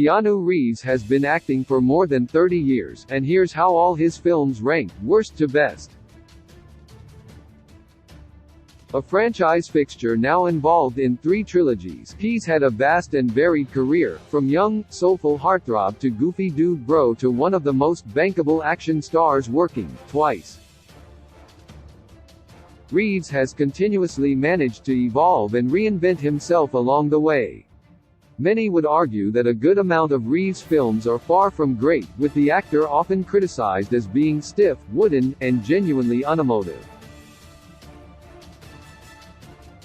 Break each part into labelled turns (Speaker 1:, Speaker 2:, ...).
Speaker 1: Keanu Reeves has been acting for more than 30 years, and here's how all his films rank, worst to best. A franchise fixture now involved in 3 trilogies, he's had a vast and varied career, from young, soulful heartthrob to goofy dude bro to one of the most bankable action stars working, twice. Reeves has continuously managed to evolve and reinvent himself along the way. Many would argue that a good amount of Reeves' films are far from great, with the actor often criticized as being stiff, wooden, and genuinely unemotive.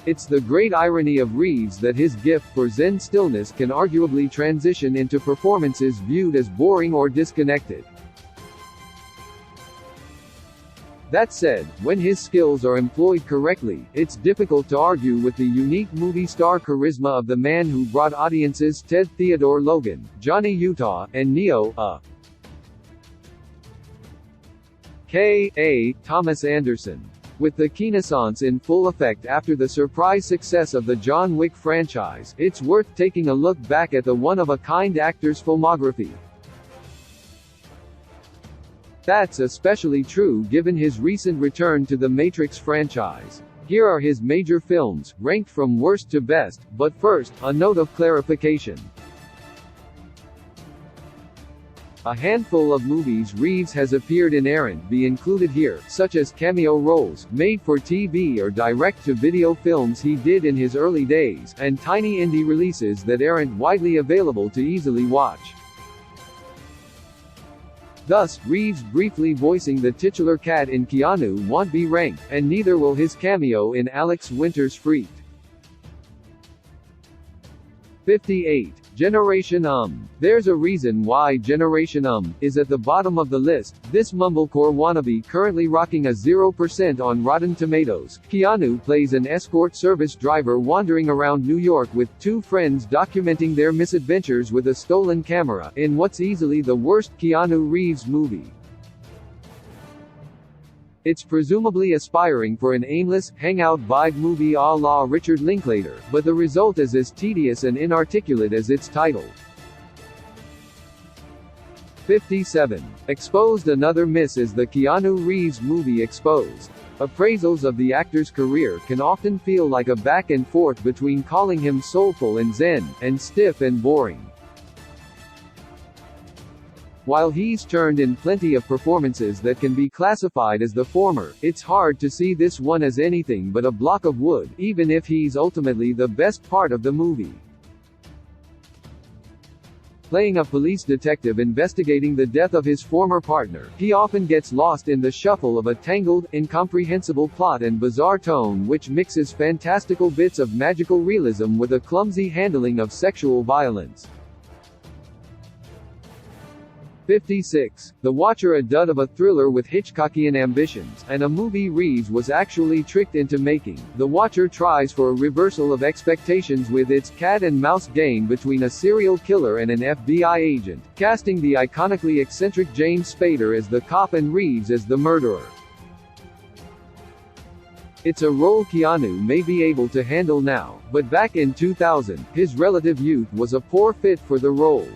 Speaker 1: It's the great irony of Reeves that his gift for zen stillness can arguably transition into performances viewed as boring or disconnected. That said, when his skills are employed correctly, it's difficult to argue with the unique movie star charisma of the man who brought audiences Ted Theodore Logan, Johnny Utah, and Neo, K.A. Thomas Anderson. With the Renaissance in full effect after the surprise success of the John Wick franchise, it's worth taking a look back at the one-of-a-kind actor's filmography. That's especially true given his recent return to the Matrix franchise. Here are his major films, ranked from worst to best, but first, a note of clarification. A handful of movies Reeves has appeared in aren't be included here, such as cameo roles, made-for-TV or direct-to-video films he did in his early days, and tiny indie releases that aren't widely available to easily watch. Thus, Reeves briefly voicing the titular cat in Keanu won't be ranked, and neither will his cameo in Alex Winter's Freaked. 58. Generation There's a reason why Generation is at the bottom of the list. This mumblecore wannabe currently rocking a 0% on Rotten Tomatoes. Keanu plays an escort service driver wandering around New York with 2 friends documenting their misadventures with a stolen camera, in what's easily the worst Keanu Reeves movie. It's presumably aspiring for an aimless, hangout vibe movie à la Richard Linklater, but the result is as tedious and inarticulate as its title. 57. Exposed. Another miss is the Keanu Reeves movie Exposed. Appraisals of the actor's career can often feel like a back and forth between calling him soulful and zen, and stiff and boring. While he's turned in plenty of performances that can be classified as the former, it's hard to see this one as anything but a block of wood, even if he's ultimately the best part of the movie. Playing a police detective investigating the death of his former partner, he often gets lost in the shuffle of a tangled, incomprehensible plot and bizarre tone which mixes fantastical bits of magical realism with a clumsy handling of sexual violence. 56. The Watcher. A dud of a thriller with Hitchcockian ambitions, and a movie Reeves was actually tricked into making. The Watcher tries for a reversal of expectations with its cat-and-mouse game between a serial killer and an FBI agent, casting the iconically eccentric James Spader as the cop and Reeves as the murderer. It's a role Keanu may be able to handle now, but back in 2000, his relative youth was a poor fit for the role.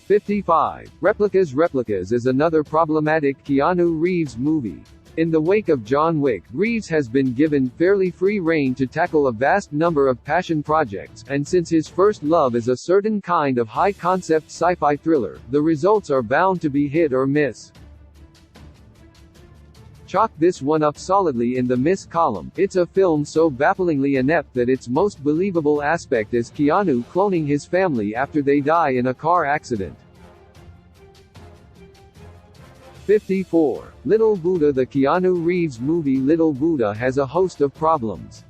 Speaker 1: 55. Replicas. Replicas is another problematic Keanu Reeves movie. In the wake of John Wick, Reeves has been given fairly free rein to tackle a vast number of passion projects, and since his first love is a certain kind of high-concept sci-fi thriller, the results are bound to be hit or miss. Chalk this one up solidly in the miss column. It's a film so bafflingly inept that its most believable aspect is Keanu cloning his family after they die in a car accident. 54. Little Buddha. The Keanu Reeves movie Little Buddha has a host of problems.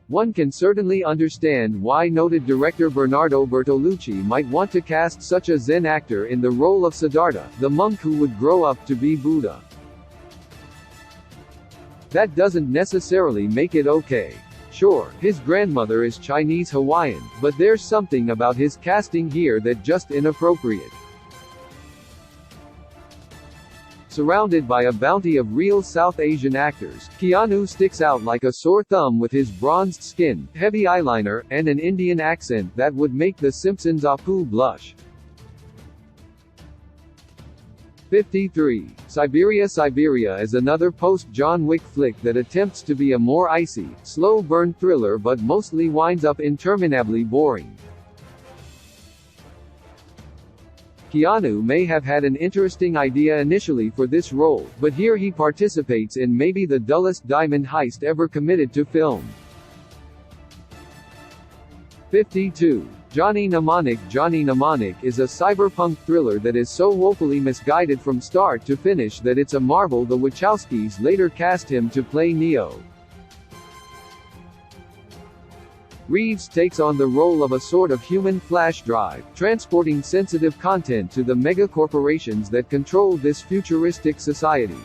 Speaker 1: One can certainly understand why noted director Bernardo Bertolucci might want to cast such a Zen actor in the role of Siddhartha, the monk who would grow up to be Buddha. That doesn't necessarily make it okay. Sure, his grandmother is Chinese-Hawaiian, but there's something about his casting here that just inappropriate. Surrounded by a bounty of real South Asian actors, Keanu sticks out like a sore thumb with his bronzed skin, heavy eyeliner, and an Indian accent that would make The Simpsons' Apu blush. 53. Siberia is another post-John Wick flick that attempts to be a more icy, slow-burn thriller but mostly winds up interminably boring. Keanu may have had an interesting idea initially for this role, but here he participates in maybe the dullest diamond heist ever committed to film. 52. Johnny Mnemonic is a cyberpunk thriller that is so woefully misguided from start to finish that it's a marvel the Wachowskis later cast him to play Neo. Reeves takes on the role of a sort of human flash drive, transporting sensitive content to the megacorporations that control this futuristic society.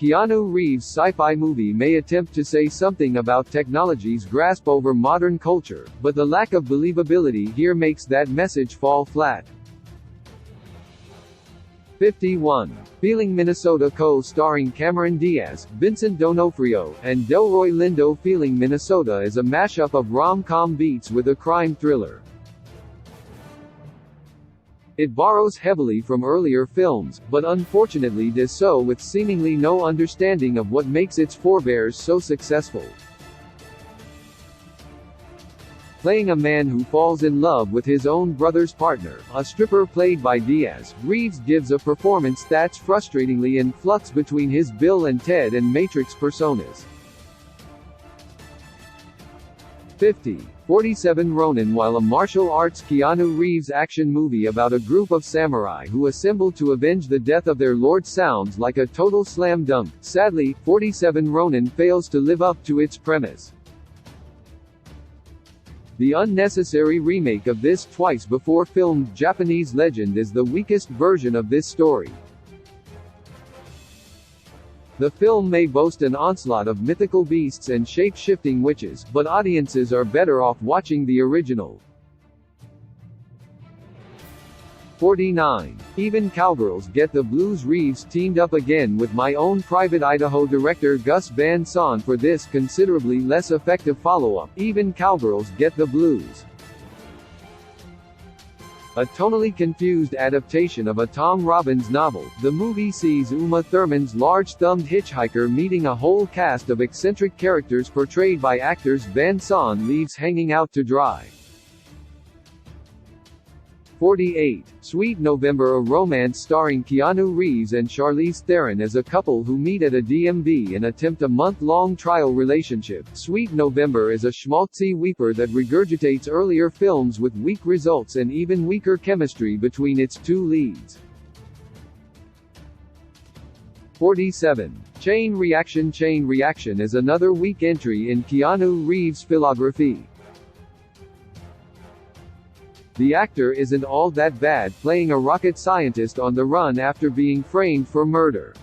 Speaker 1: Keanu Reeves' sci-fi movie may attempt to say something about technology's grasp over modern culture, but the lack of believability here makes that message fall flat. 51. Feeling Minnesota co-starring Cameron Diaz, Vincent D'Onofrio, and Delroy Lindo. Feeling Minnesota is a mashup of rom-com beats with a crime thriller. It borrows heavily from earlier films, but unfortunately does so with seemingly no understanding of what makes its forebears so successful. Playing a man who falls in love with his own brother's partner, a stripper played by Diaz, Reeves gives a performance that's frustratingly in flux between his Bill and Ted and Matrix personas. 50. 47 Ronin. While a martial arts Keanu Reeves action movie about a group of samurai who assemble to avenge the death of their lord sounds like a total slam dunk, sadly, 47 Ronin fails to live up to its premise. The unnecessary remake of this twice-before-filmed Japanese legend is the weakest version of this story. The film may boast an onslaught of mythical beasts and shape-shifting witches, but audiences are better off watching the original. 49. Even Cowgirls Get the Blues. Reeves teamed up again with My Own Private Idaho director Gus Van Sant for this considerably less effective follow-up, Even Cowgirls Get the Blues. A tonally confused adaptation of a Tom Robbins novel, the movie sees Uma Thurman's large-thumbed hitchhiker meeting a whole cast of eccentric characters portrayed by actors Van Sant leaves hanging out to dry. 48. Sweet November. A romance starring Keanu Reeves and Charlize Theron as a couple who meet at a DMV and attempt a month-long trial relationship. Sweet November is a schmaltzy weeper that regurgitates earlier films with weak results and even weaker chemistry between its two leads. 47. Chain Reaction. Chain Reaction is another weak entry in Keanu Reeves' filmography. The actor isn't all that bad, playing a rocket scientist on the run after being framed for murder.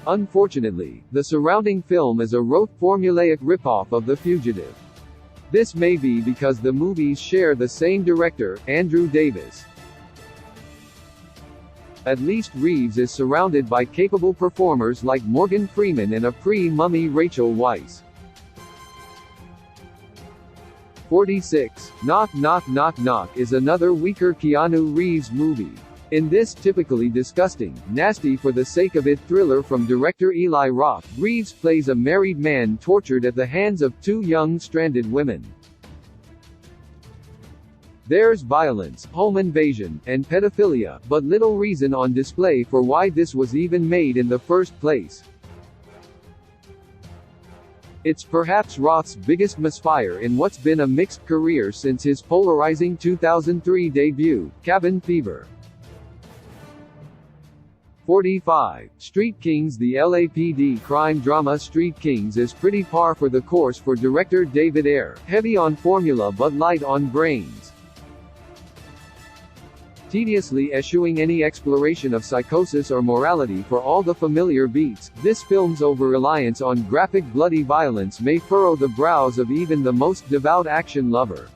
Speaker 1: Unfortunately, the surrounding film is a rote formulaic ripoff of The Fugitive. This may be because the movies share the same director, Andrew Davis. At least Reeves is surrounded by capable performers like Morgan Freeman and a pre-Mummy Rachel Weisz. 46. Knock Knock Knock Knock is another weaker Keanu Reeves movie. In this typically disgusting, nasty for the sake of it thriller from director Eli Roth, Reeves plays a married man tortured at the hands of two young stranded women. There's violence, home invasion, and pedophilia, but little reason on display for why this was even made in the first place. It's perhaps Roth's biggest misfire in what's been a mixed career since his polarizing 2003 debut, Cabin Fever. 45. Street Kings. The LAPD crime drama Street Kings is pretty par for the course for director David Ayer, heavy on formula but light on brains. Tediously eschewing any exploration of psychosis or morality for all the familiar beats, this film's over-reliance on graphic bloody violence may furrow the brows of even the most devout action lover.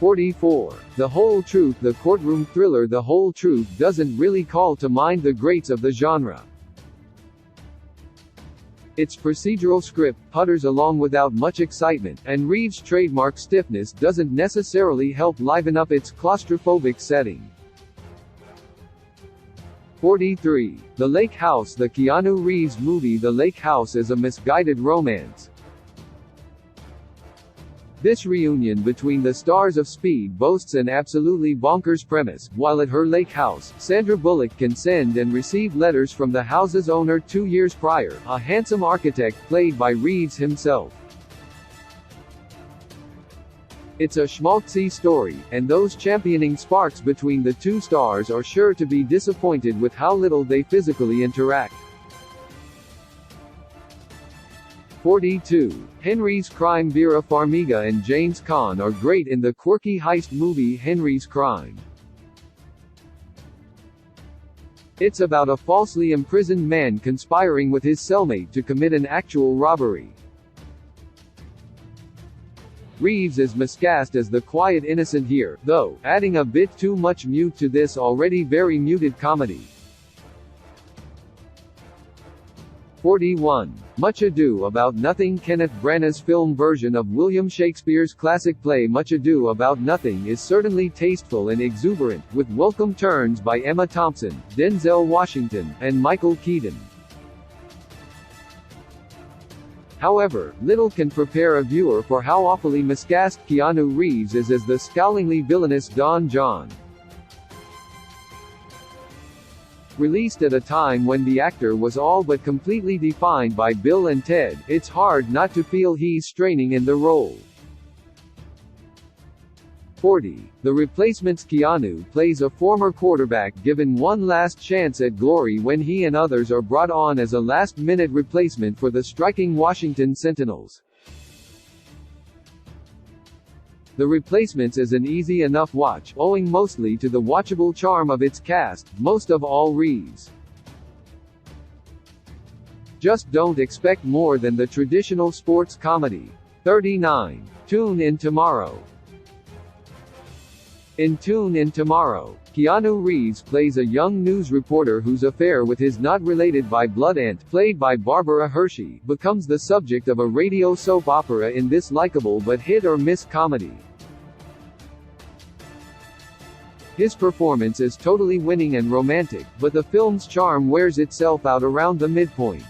Speaker 1: 44. The Whole Truth. The courtroom thriller The Whole Truth doesn't really call to mind the greats of the genre. Its procedural script putters along without much excitement, and Reeves' trademark stiffness doesn't necessarily help liven up its claustrophobic setting. 43. The Lake House. The Keanu Reeves movie The Lake House is a misguided romance. This reunion between the stars of Speed boasts an absolutely bonkers premise. While at her lake house, Sandra Bullock can send and receive letters from the house's owner 2 years prior, a handsome architect played by Reeves himself. It's a schmaltzy story, and those championing sparks between the two stars are sure to be disappointed with how little they physically interact. 42. Henry's Crime. Vera Farmiga and James Caan are great in the quirky heist movie Henry's Crime. It's about a falsely imprisoned man conspiring with his cellmate to commit an actual robbery. Reeves is miscast as the quiet innocent here, though, adding a bit too much mute to this already very muted comedy. 41. Much Ado About Nothing. Kenneth Branagh's film version of William Shakespeare's classic play Much Ado About Nothing is certainly tasteful and exuberant, with welcome turns by Emma Thompson, Denzel Washington, and Michael Keaton. However, little can prepare a viewer for how awfully miscast Keanu Reeves is as the scowlingly villainous Don John. Released at a time when the actor was all but completely defined by Bill and Ted, it's hard not to feel he's straining in the role. 40. The Replacement's. Keanu plays a former quarterback given one last chance at glory when he and others are brought on as a last-minute replacement for the striking Washington Sentinels. The Replacements is an easy enough watch, owing mostly to the watchable charm of its cast, most of all Reeves. Just don't expect more than the traditional sports comedy. 39. Tune In Tomorrow. In Tune In Tomorrow, Keanu Reeves plays a young news reporter whose affair with his not-related-by-blood aunt, played by Barbara Hershey, becomes the subject of a radio soap opera in this likable but hit-or-miss comedy. His performance is totally winning and romantic, but the film's charm wears itself out around the midpoint.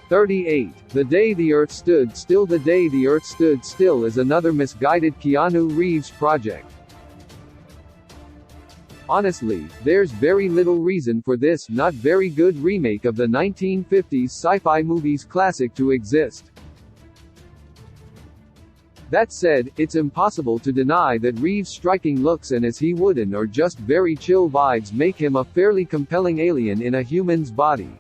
Speaker 1: 38. The Day the Earth Stood Still. The Day the Earth Stood Still is another misguided Keanu Reeves project. Honestly, there's very little reason for this not very good remake of the 1950s sci-fi movie's classic to exist. That said, it's impossible to deny that Reeves' striking looks and as he wooden or just very chill vibes make him a fairly compelling alien in a human's body.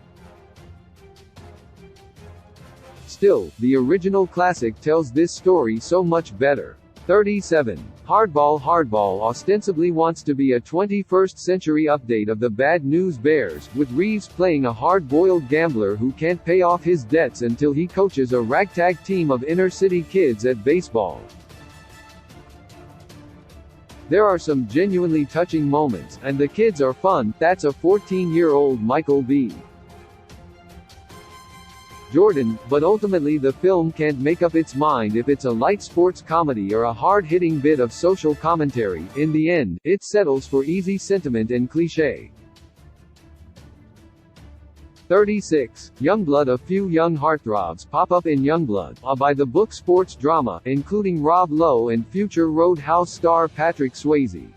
Speaker 1: Still, the original classic tells this story so much better. 37. Hardball. Hardball ostensibly wants to be a 21st century update of the Bad News Bears, with Reeves playing a hard-boiled gambler who can't pay off his debts until he coaches a ragtag team of inner-city kids at baseball. There are some genuinely touching moments, and the kids are fun. That's a 14-year-old Michael B. Jordan, but ultimately the film can't make up its mind if it's a light sports comedy or a hard-hitting bit of social commentary. In the end, it settles for easy sentiment and cliché. 36. Youngblood. A few young heartthrobs pop up in Youngblood, a by-the-book sports drama, including Rob Lowe and future Roadhouse star Patrick Swayze.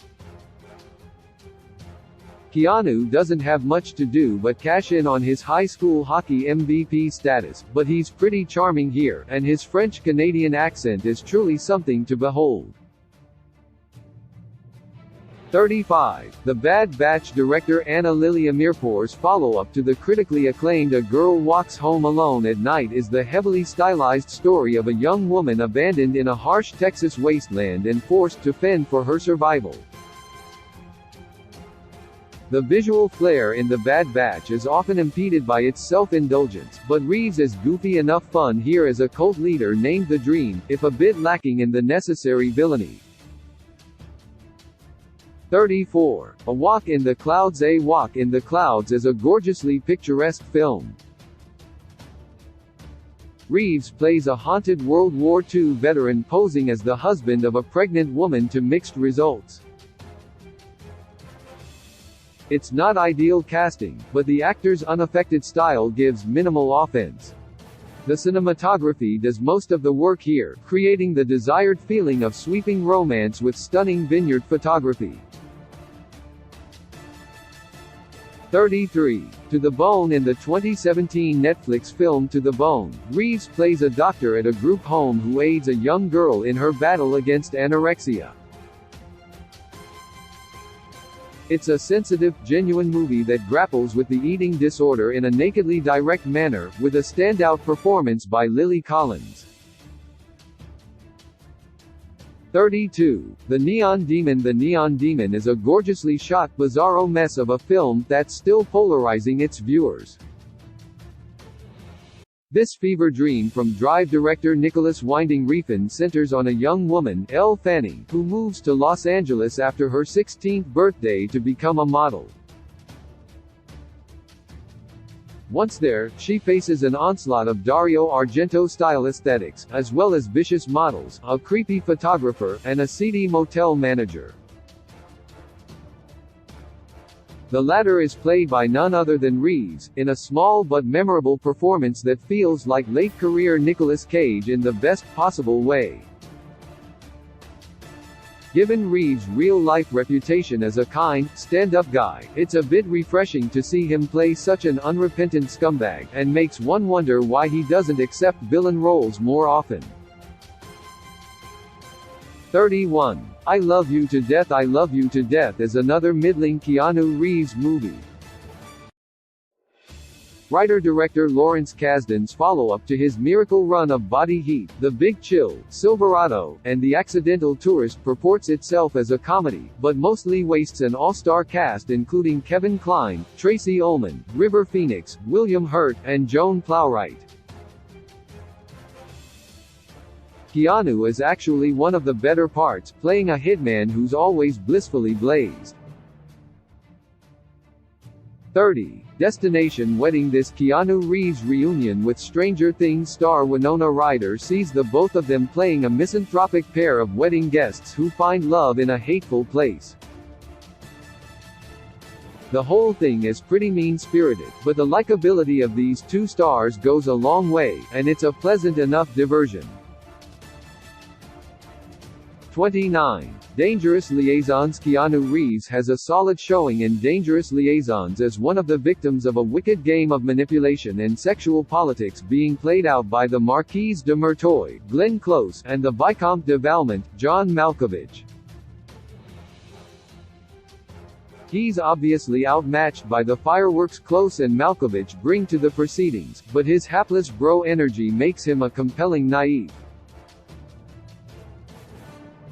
Speaker 1: Keanu doesn't have much to do but cash in on his high school hockey MVP status, but he's pretty charming here, and his French-Canadian accent is truly something to behold. 35. The Bad Batch. Director Anna Lily Amirpour's follow-up to the critically acclaimed A Girl Walks Home Alone at Night is the heavily stylized story of a young woman abandoned in a harsh Texas wasteland and forced to fend for her survival. The visual flair in The Bad Batch is often impeded by its self-indulgence, but Reeves is goofy enough fun here as a cult leader named The Dream, if a bit lacking in the necessary villainy. 34. A Walk in the Clouds. A Walk in the Clouds is a gorgeously picturesque film. Reeves plays a haunted World War II veteran posing as the husband of a pregnant woman to mixed results. It's not ideal casting, but the actor's unaffected style gives minimal offense. The cinematography does most of the work here, creating the desired feeling of sweeping romance with stunning vineyard photography. 33. To the Bone. In the 2017 Netflix film To the Bone, Reeves plays a doctor at a group home who aids a young girl in her battle against anorexia. It's a sensitive, genuine movie that grapples with the eating disorder in a nakedly direct manner, with a standout performance by Lily Collins. 32. The Neon Demon. The Neon Demon is a gorgeously shot, bizarro mess of a film that's still polarizing its viewers. This fever dream from Drive director Nicholas Winding Refn centers on a young woman, Elle Fanning, who moves to Los Angeles after her 16th birthday to become a model. Once there, she faces an onslaught of Dario Argento-style aesthetics, as well as vicious models, a creepy photographer, and a seedy motel manager. The latter is played by none other than Reeves, in a small but memorable performance that feels like late-career Nicolas Cage in the best possible way. Given Reeves' real-life reputation as a kind, stand-up guy, it's a bit refreshing to see him play such an unrepentant scumbag, and makes one wonder why he doesn't accept villain roles more often. 31. I Love You to Death. I Love You to Death is another middling Keanu Reeves movie. Writer-director Lawrence Kasdan's follow-up to his miracle run of Body Heat, The Big Chill, Silverado, and The Accidental Tourist purports itself as a comedy, but mostly wastes an all-star cast including Kevin Kline, Tracy Ullman, River Phoenix, William Hurt, and Joan Plowright. Keanu is actually one of the better parts, playing a hitman who's always blissfully blazed. 30. Destination Wedding. This Keanu Reeves reunion with Stranger Things star Winona Ryder sees the both of them playing a misanthropic pair of wedding guests who find love in a hateful place. The whole thing is pretty mean-spirited, but the likability of these two stars goes a long way, and it's a pleasant enough diversion. 29. Dangerous Liaisons. Keanu Reeves has a solid showing in Dangerous Liaisons as one of the victims of a wicked game of manipulation and sexual politics being played out by the Marquise de Merteuil, Glenn Close, and the Vicomte de Valmont, John Malkovich. He's obviously outmatched by the fireworks Close and Malkovich bring to the proceedings, but his hapless bro energy makes him a compelling naive.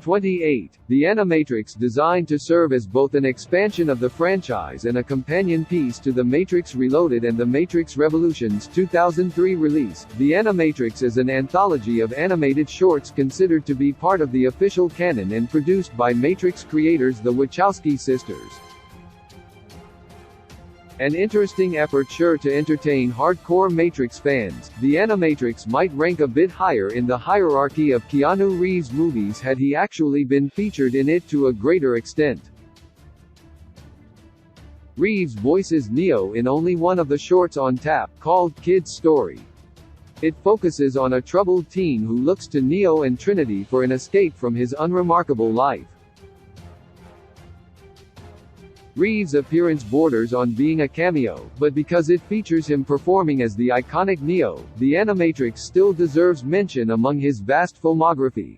Speaker 1: 28. The Animatrix. Designed to serve as both an expansion of the franchise and a companion piece to The Matrix Reloaded and The Matrix Revolutions 2003 release, The Animatrix is an anthology of animated shorts considered to be part of the official canon and produced by Matrix creators the Wachowski sisters. An interesting effort sure to entertain hardcore Matrix fans, The Animatrix might rank a bit higher in the hierarchy of Keanu Reeves movies had he actually been featured in it to a greater extent. Reeves voices Neo in only one of the shorts on tap, called Kid's Story. It focuses on a troubled teen who looks to Neo and Trinity for an escape from his unremarkable life. Reeves' appearance borders on being a cameo, but because it features him performing as the iconic Neo, The Animatrix still deserves mention among his vast filmography.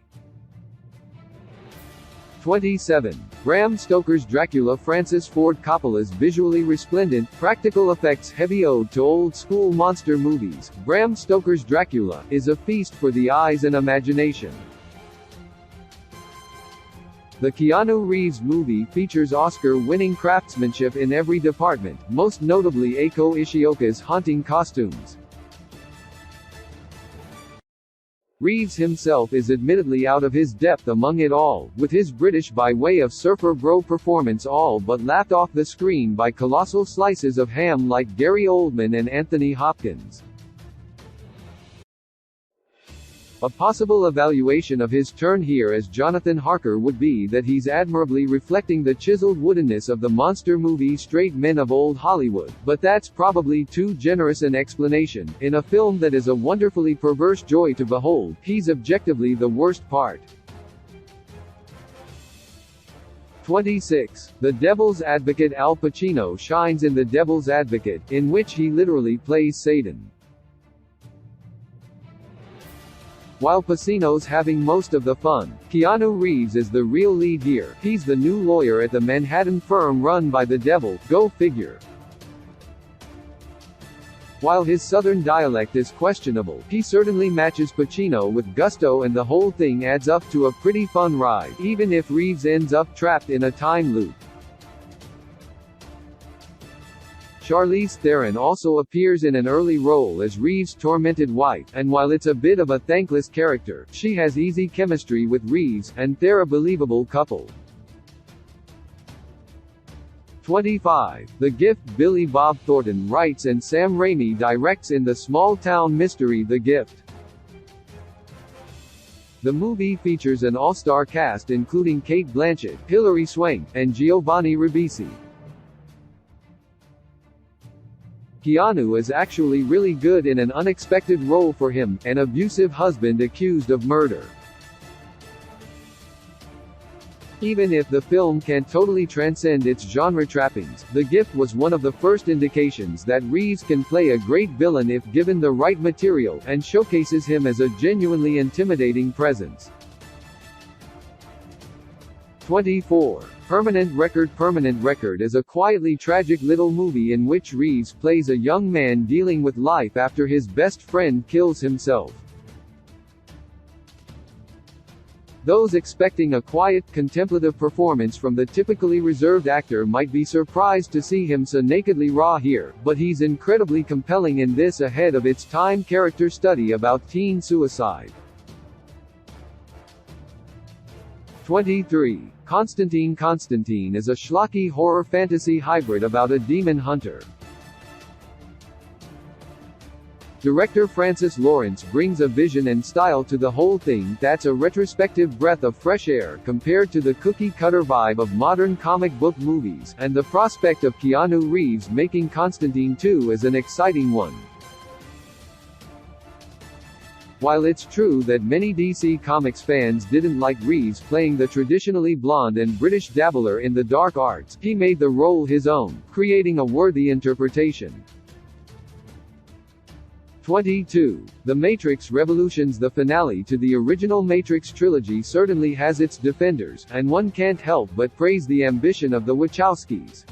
Speaker 1: 27. Bram Stoker's Dracula. Francis Ford Coppola's visually resplendent, practical effects-heavy ode to old-school monster movies, Bram Stoker's Dracula, is a feast for the eyes and imagination. The Keanu Reeves movie features Oscar-winning craftsmanship in every department, most notably Eiko Ishioka's haunting costumes. Reeves himself is admittedly out of his depth among it all, with his British by way of surfer bro performance all but laughed off the screen by colossal slices of ham like Gary Oldman and Anthony Hopkins. A possible evaluation of his turn here as Jonathan Harker would be that he's admirably reflecting the chiseled woodenness of the monster movie straight men of old Hollywood, but that's probably too generous an explanation. In a film that is a wonderfully perverse joy to behold, he's objectively the worst part. 26. The Devil's Advocate. Al Pacino shines in The Devil's Advocate, in which he literally plays Satan. While Pacino's having most of the fun, Keanu Reeves is the real lead here. He's the new lawyer at the Manhattan firm run by the devil, go figure. While his southern dialect is questionable, he certainly matches Pacino with gusto and the whole thing adds up to a pretty fun ride, even if Reeves ends up trapped in a time loop. Charlize Theron also appears in an early role as Reeves' tormented wife, and while it's a bit of a thankless character, she has easy chemistry with Reeves, and they're a believable couple. 25. The Gift. Billy Bob Thornton writes and Sam Raimi directs in the small-town mystery The Gift. The movie features an all-star cast including Cate Blanchett, Hilary Swank, and Giovanni Ribisi. Keanu is actually really good in an unexpected role for him, an abusive husband accused of murder. Even if the film can't totally transcend its genre trappings, The Gift was one of the first indications that Reeves can play a great villain if given the right material, and showcases him as a genuinely intimidating presence. 24. Permanent Record. Permanent Record is a quietly tragic little movie in which Reeves plays a young man dealing with life after his best friend kills himself. Those expecting a quiet, contemplative performance from the typically reserved actor might be surprised to see him so nakedly raw here, but he's incredibly compelling in this ahead-of-its-time character study about teen suicide. 23. Constantine. Constantine is a schlocky horror fantasy hybrid about a demon hunter. Director Francis Lawrence brings a vision and style to the whole thing that's a retrospective breath of fresh air compared to the cookie-cutter vibe of modern comic book movies, and the prospect of Keanu Reeves making Constantine 2 is an exciting one. While it's true that many DC Comics fans didn't like Reeves playing the traditionally blonde and British dabbler in the dark arts, he made the role his own, creating a worthy interpretation. 22. The Matrix Revolutions. The finale to the original Matrix trilogy certainly has its defenders, and one can't help but praise the ambition of the Wachowskis.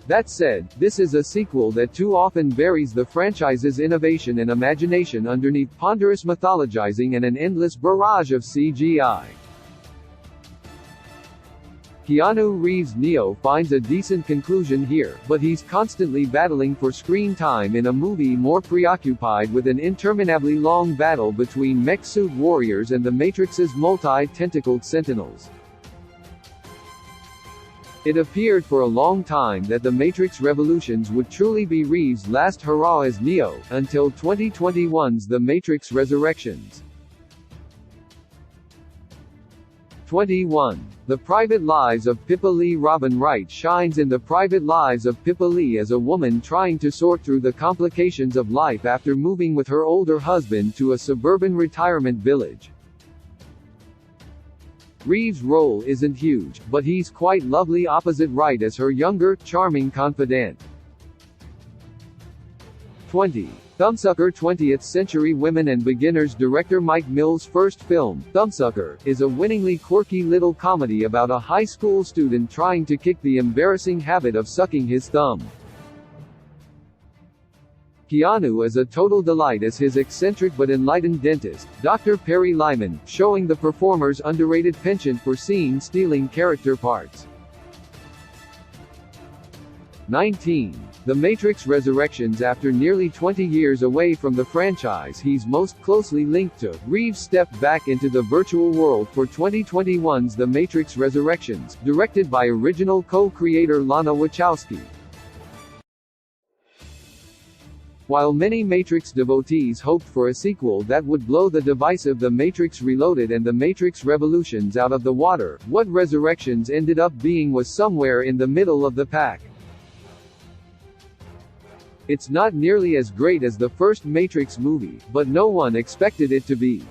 Speaker 1: That said, this is a sequel that too often buries the franchise's innovation and imagination underneath ponderous mythologizing and an endless barrage of CGI. Keanu Reeves' Neo finds a decent conclusion here, but he's constantly battling for screen time in a movie more preoccupied with an interminably long battle between mech suit warriors and the Matrix's multi-tentacled sentinels. It appeared for a long time that The Matrix Revolutions would truly be Reeves' last hurrah as Neo, until 2021's The Matrix Resurrections. 21. The Private Lives of Pippa Lee. Robin Wright shines in The Private Lives of Pippa Lee as a woman trying to sort through the complications of life after moving with her older husband to a suburban retirement village. Reeves' role isn't huge, but he's quite lovely opposite Wright as her younger, charming confidant. 20. Thumbsucker. 20th Century Women and Beginners. Director Mike Mills' first film, Thumbsucker, is a winningly quirky little comedy about a high school student trying to kick the embarrassing habit of sucking his thumb. Keanu is a total delight as his eccentric but enlightened dentist, Dr. Perry Lyman, showing the performer's underrated penchant for scene-stealing character parts. 19. The Matrix Resurrections. After nearly 20 years away from the franchise he's most closely linked to, Reeves stepped back into the virtual world for 2021's The Matrix Resurrections, directed by original co-creator Lana Wachowski. While many Matrix devotees hoped for a sequel that would blow the divisive The Matrix Reloaded and The Matrix Revolutions out of the water, what Resurrections ended up being was somewhere in the middle of the pack. It's not nearly as great as the first Matrix movie, but no one expected it to be.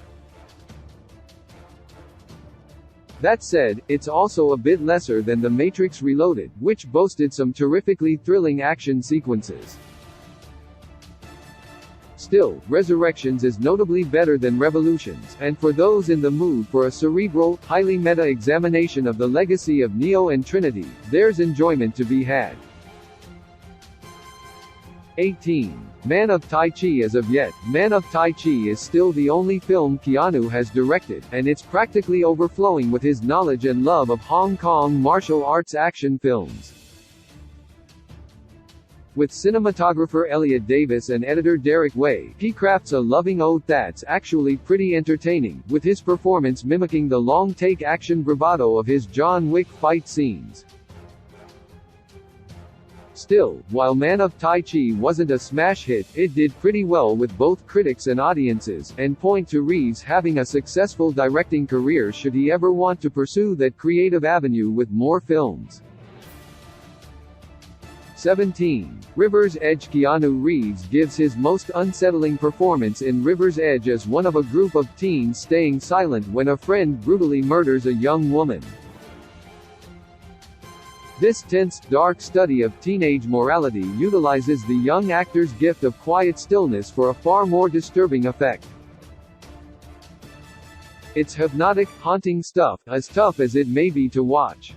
Speaker 1: That said, it's also a bit lesser than The Matrix Reloaded, which boasted some terrifically thrilling action sequences. Still, Resurrections is notably better than Revolutions, and for those in the mood for a cerebral, highly meta examination of the legacy of Neo and Trinity, there's enjoyment to be had. 18. Man of Tai Chi. As of yet, Man of Tai Chi is still the only film Keanu has directed, and it's practically overflowing with his knowledge and love of Hong Kong martial arts action films. With cinematographer Elliot Davis and editor Derek Way, he crafts a loving ode that's actually pretty entertaining, with his performance mimicking the long-take action bravado of his John Wick fight scenes. Still, while Man of Tai Chi wasn't a smash hit, it did pretty well with both critics and audiences, and point to Reeves having a successful directing career should he ever want to pursue that creative avenue with more films. 17. River's Edge. Keanu Reeves gives his most unsettling performance in River's Edge as one of a group of teens staying silent when a friend brutally murders a young woman. This tense, dark study of teenage morality utilizes the young actor's gift of quiet stillness for a far more disturbing effect. It's hypnotic, haunting stuff, as tough as it may be to watch.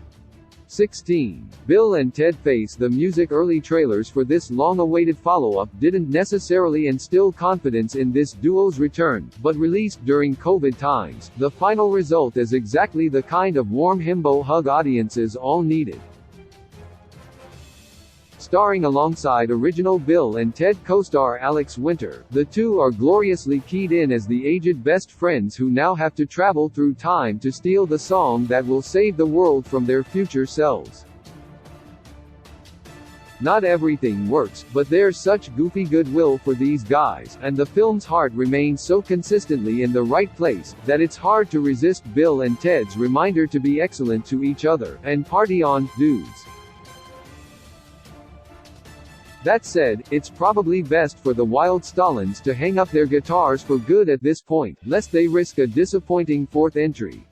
Speaker 1: 16. Bill and Ted Face. The music. Early trailers for this long-awaited follow-up didn't necessarily instill confidence in this duo's return, but released during COVID times, the final result is exactly the kind of warm himbo hug audiences all needed. Starring alongside original Bill and Ted co-star Alex Winter, the two are gloriously keyed in as the aged best friends who now have to travel through time to steal the song that will save the world from their future selves. Not everything works, but there's such goofy goodwill for these guys, and the film's heart remains so consistently in the right place, that it's hard to resist Bill and Ted's reminder to be excellent to each other, and party on, dudes. That said, it's probably best for the Wild Stalins to hang up their guitars for good at this point, lest they risk a disappointing fourth entry.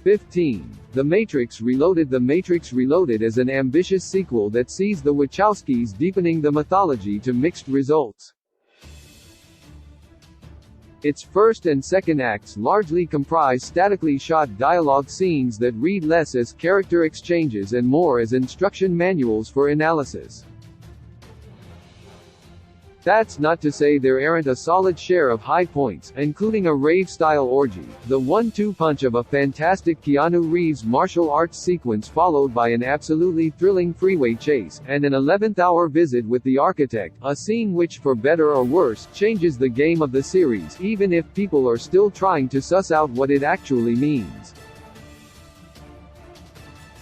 Speaker 1: 15. The Matrix Reloaded. The Matrix Reloaded is an ambitious sequel that sees the Wachowskis deepening the mythology to mixed results. Its first and second acts largely comprise statically shot dialogue scenes that read less as character exchanges and more as instruction manuals for analysis. That's not to say there aren't a solid share of high points, including a rave-style orgy, the one-two punch of a fantastic Keanu Reeves martial arts sequence followed by an absolutely thrilling freeway chase, and an 11th-hour visit with the architect, a scene which, for better or worse, changes the game of the series, even if people are still trying to suss out what it actually means.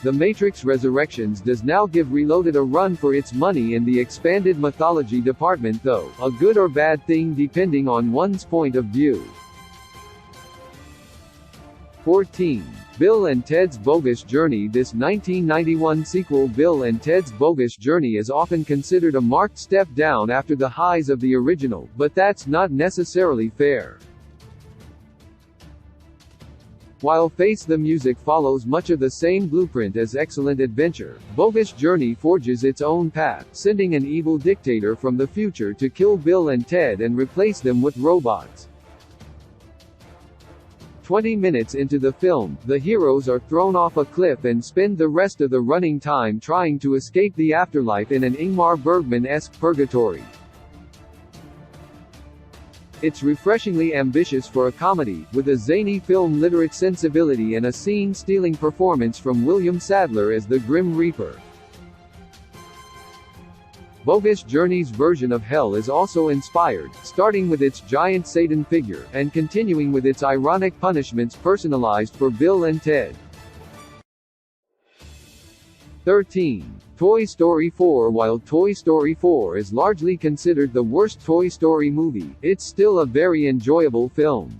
Speaker 1: The Matrix Resurrections does now give Reloaded a run for its money in the expanded mythology department, though, a good or bad thing depending on one's point of view. 14. Bill and Ted's Bogus Journey. This 1991 sequel, Bill and Ted's Bogus Journey, is often considered a marked step down after the highs of the original, but that's not necessarily fair. While Face the Music follows much of the same blueprint as Excellent Adventure, Bogus Journey forges its own path, sending an evil dictator from the future to kill Bill and Ted and replace them with robots. 20 minutes into the film, the heroes are thrown off a cliff and spend the rest of the running time trying to escape the afterlife in an Ingmar Bergman-esque purgatory. It's refreshingly ambitious for a comedy, with a zany film-literate sensibility and a scene-stealing performance from William Sadler as the Grim Reaper. Bogus Journey's version of hell is also inspired, starting with its giant Satan figure, and continuing with its ironic punishments personalized for Bill and Ted. 13. Toy Story 4. While Toy Story 4 is largely considered the worst Toy Story movie, it's still a very enjoyable film.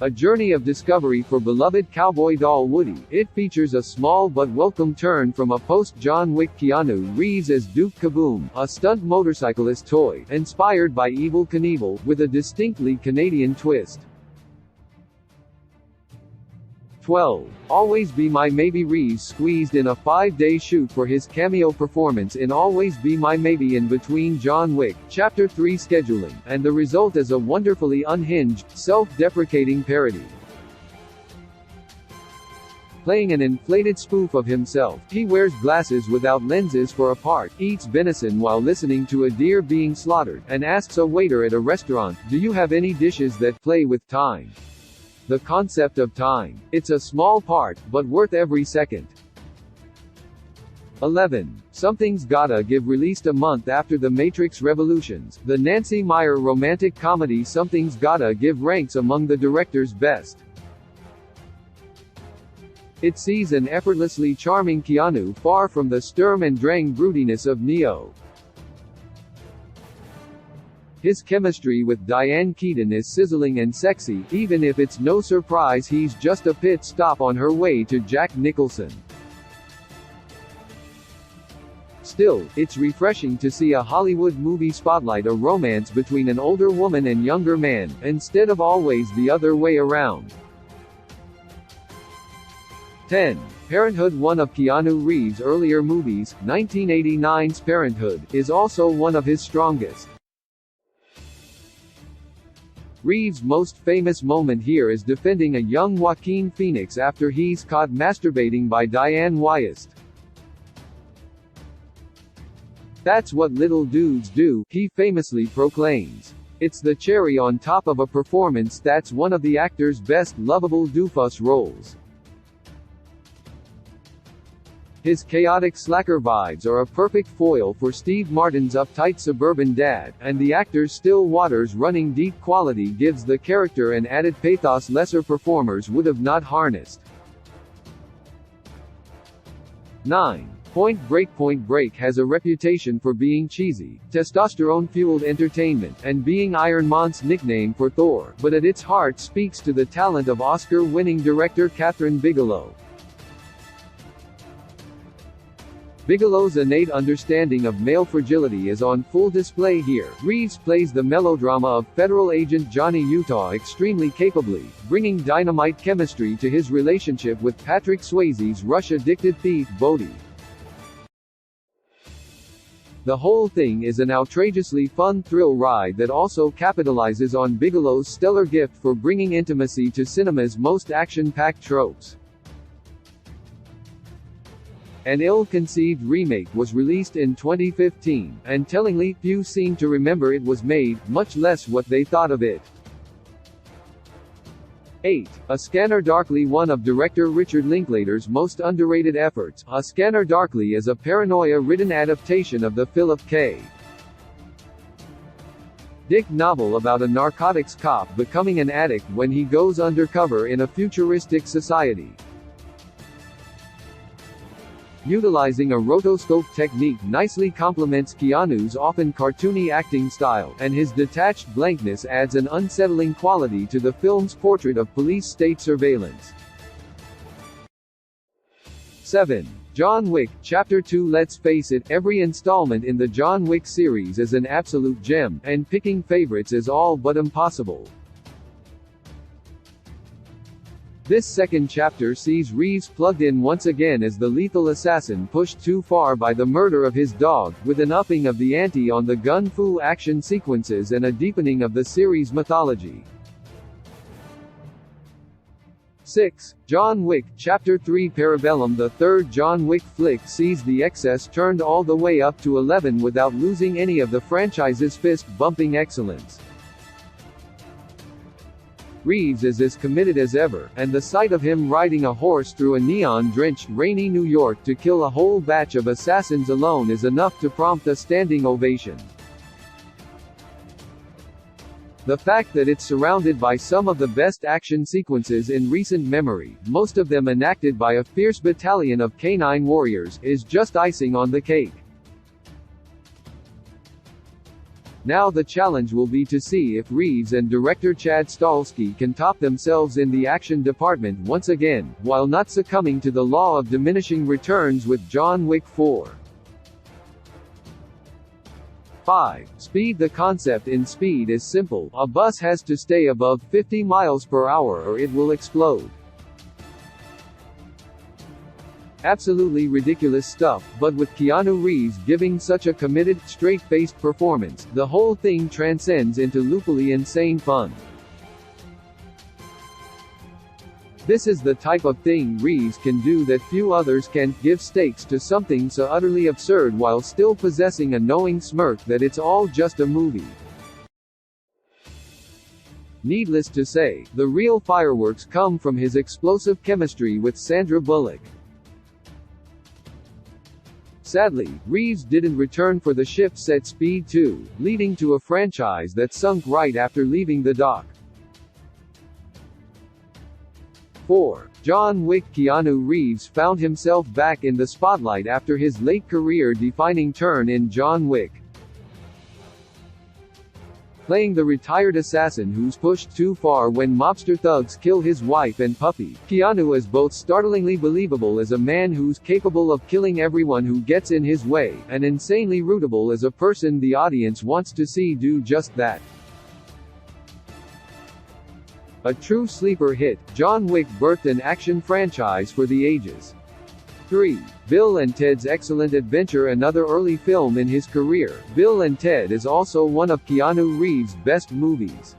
Speaker 1: A journey of discovery for beloved cowboy doll Woody, it features a small but welcome turn from a post-John Wick Keanu Reeves as Duke Kaboom, a stunt motorcyclist toy, inspired by Evel Knievel, with a distinctly Canadian twist. 12. Always Be My Maybe. Reeves squeezed in a 5-day shoot for his cameo performance in Always Be My Maybe in between John Wick, Chapter 3 scheduling, and the result is a wonderfully unhinged, self-deprecating parody. Playing an inflated spoof of himself, he wears glasses without lenses for a part, eats venison while listening to a deer being slaughtered, and asks a waiter at a restaurant, "Do you have any dishes that play with time?" The concept of time. It's a small part, but worth every second. 11. Something's Gotta Give. Released a month after The Matrix Revolutions, the Nancy Meyer romantic comedy Something's Gotta Give ranks among the director's best. It sees an effortlessly charming Keanu, far from the Sturm and Drang broodiness of Neo. His chemistry with Diane Keaton is sizzling and sexy, even if it's no surprise he's just a pit stop on her way to Jack Nicholson. Still, it's refreshing to see a Hollywood movie spotlight a romance between an older woman and younger man, instead of always the other way around. 10. Parenthood. One of Keanu Reeves' earlier movies, 1989's Parenthood, is also one of his strongest. Reeves' most famous moment here is defending a young Joaquin Phoenix after he's caught masturbating by Diane Wyast. "That's what little dudes do," he famously proclaims. It's the cherry on top of a performance that's one of the actor's best lovable doofus roles. His chaotic slacker vibes are a perfect foil for Steve Martin's uptight suburban dad, and the actor's still waters running deep quality gives the character an added pathos lesser performers would have not harnessed. 9. Point Break. Point Break has a reputation for being cheesy, testosterone-fueled entertainment, and being Iron Man's nickname for Thor, but at its heart speaks to the talent of Oscar-winning director Kathryn Bigelow. Bigelow's innate understanding of male fragility is on full display here. Reeves plays the melodrama of federal agent Johnny Utah extremely capably, bringing dynamite chemistry to his relationship with Patrick Swayze's rush-addicted thief Bodhi. The whole thing is an outrageously fun thrill ride that also capitalizes on Bigelow's stellar gift for bringing intimacy to cinema's most action-packed tropes. An ill-conceived remake was released in 2015, and tellingly, few seem to remember it was made, much less what they thought of it. 8. A Scanner Darkly. One of director Richard Linklater's most underrated efforts, A Scanner Darkly is a paranoia-ridden adaptation of the Philip K. Dick novel about a narcotics cop becoming an addict when he goes undercover in a futuristic society. Utilizing a rotoscope technique nicely complements Keanu's often cartoony acting style, and his detached blankness adds an unsettling quality to the film's portrait of police state surveillance. 7. John Wick, Chapter 2. Let's face it, every installment in the John Wick series is an absolute gem, and picking favorites is all but impossible. This second chapter sees Reeves plugged in once again as the lethal assassin pushed too far by the murder of his dog, with an upping of the ante on the gun-fu action sequences and a deepening of the series' mythology. 6. John Wick, Chapter 3 Parabellum. The third John Wick flick sees the excess turned all the way up to 11 without losing any of the franchise's fist-bumping excellence. Reeves is as committed as ever, and the sight of him riding a horse through a neon-drenched, rainy New York to kill a whole batch of assassins alone is enough to prompt a standing ovation. The fact that it's surrounded by some of the best action sequences in recent memory, most of them enacted by a fierce battalion of canine warriors, is just icing on the cake. Now the challenge will be to see if Reeves and director Chad Stahelski can top themselves in the action department once again, while not succumbing to the law of diminishing returns with John Wick 4. 5. Speed. The concept in Speed is simple: a bus has to stay above 50 miles per hour or it will explode. Absolutely ridiculous stuff, but with Keanu Reeves giving such a committed, straight-faced performance, the whole thing transcends into loopily insane fun. This is the type of thing Reeves can do that few others can: give stakes to something so utterly absurd while still possessing a knowing smirk that it's all just a movie. Needless to say, the real fireworks come from his explosive chemistry with Sandra Bullock. Sadly, Reeves didn't return for the shift-set Speed 2, leading to a franchise that sunk right after leaving the dock. 4. John Wick. Keanu Reeves found himself back in the spotlight after his late career-defining turn in John Wick. Playing the retired assassin who's pushed too far when mobster thugs kill his wife and puppy, Keanu is both startlingly believable as a man who's capable of killing everyone who gets in his way, and insanely rootable as a person the audience wants to see do just that. A true sleeper hit, John Wick birthed an action franchise for the ages. 3. Bill and Ted's Excellent Adventure. Another early film in his career, Bill and Ted is also one of Keanu Reeves' best movies.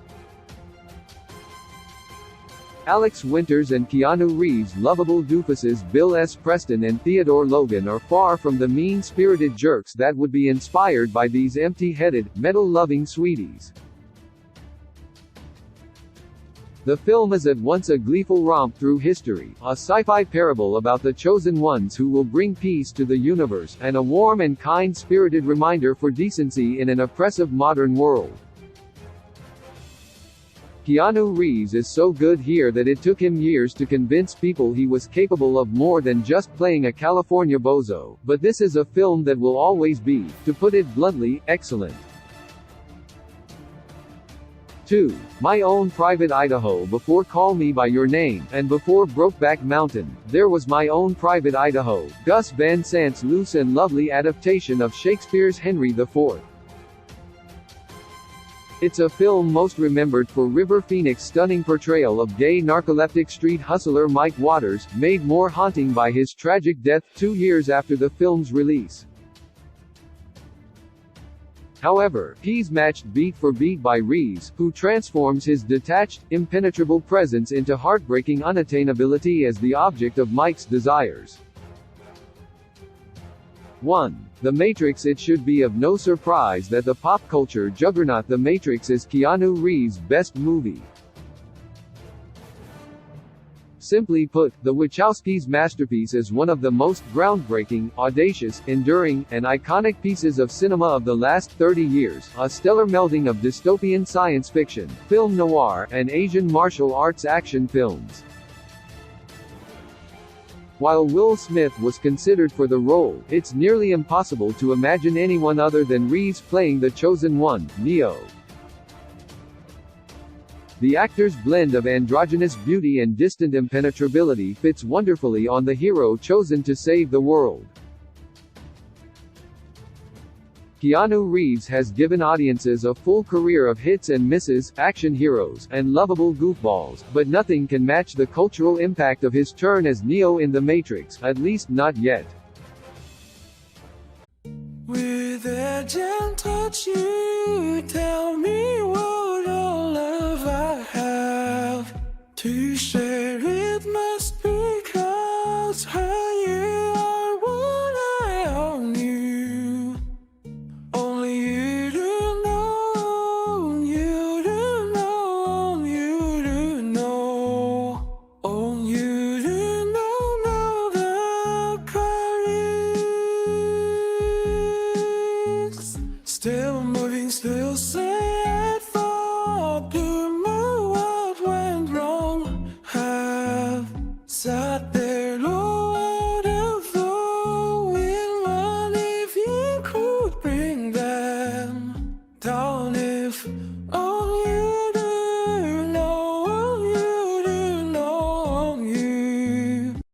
Speaker 1: Alex Winters and Keanu Reeves' lovable doofuses Bill S. Preston and Theodore Logan are far from the mean-spirited jerks that would be inspired by these empty-headed, medal-loving sweeties. The film is at once a gleeful romp through history, a sci-fi parable about the chosen ones who will bring peace to the universe, and a warm and kind-spirited reminder for decency in an oppressive modern world. Keanu Reeves is so good here that it took him years to convince people he was capable of more than just playing a California bozo, but this is a film that will always be, to put it bluntly, excellent. 2. My Own Private Idaho. Before Call Me By Your Name, and before Brokeback Mountain, there was My Own Private Idaho, Gus Van Sant's loose and lovely adaptation of Shakespeare's Henry IV. It's a film most remembered for River Phoenix's stunning portrayal of gay narcoleptic street hustler Mike Waters, made more haunting by his tragic death 2 years after the film's release. However, he's matched beat for beat by Reeves, who transforms his detached, impenetrable presence into heartbreaking unattainability as the object of Mike's desires. 1. The Matrix. It should be of no surprise that the pop culture juggernaut The Matrix is Keanu Reeves' best movie. Simply put, the Wachowskis' masterpiece is one of the most groundbreaking, audacious, enduring, and iconic pieces of cinema of the last 30 years, a stellar melding of dystopian science fiction, film noir, and Asian martial arts action films. While Will Smith was considered for the role, it's nearly impossible to imagine anyone other than Reeves playing the chosen one, Neo. The actor's blend of androgynous beauty and distant impenetrability fits wonderfully on the hero chosen to save the world. Keanu Reeves has given audiences a full career of hits and misses, action heroes, and lovable goofballs, but nothing can match the cultural impact of his turn as Neo in The Matrix, at least not yet. With a gentle touch you tell me what all love I have to say.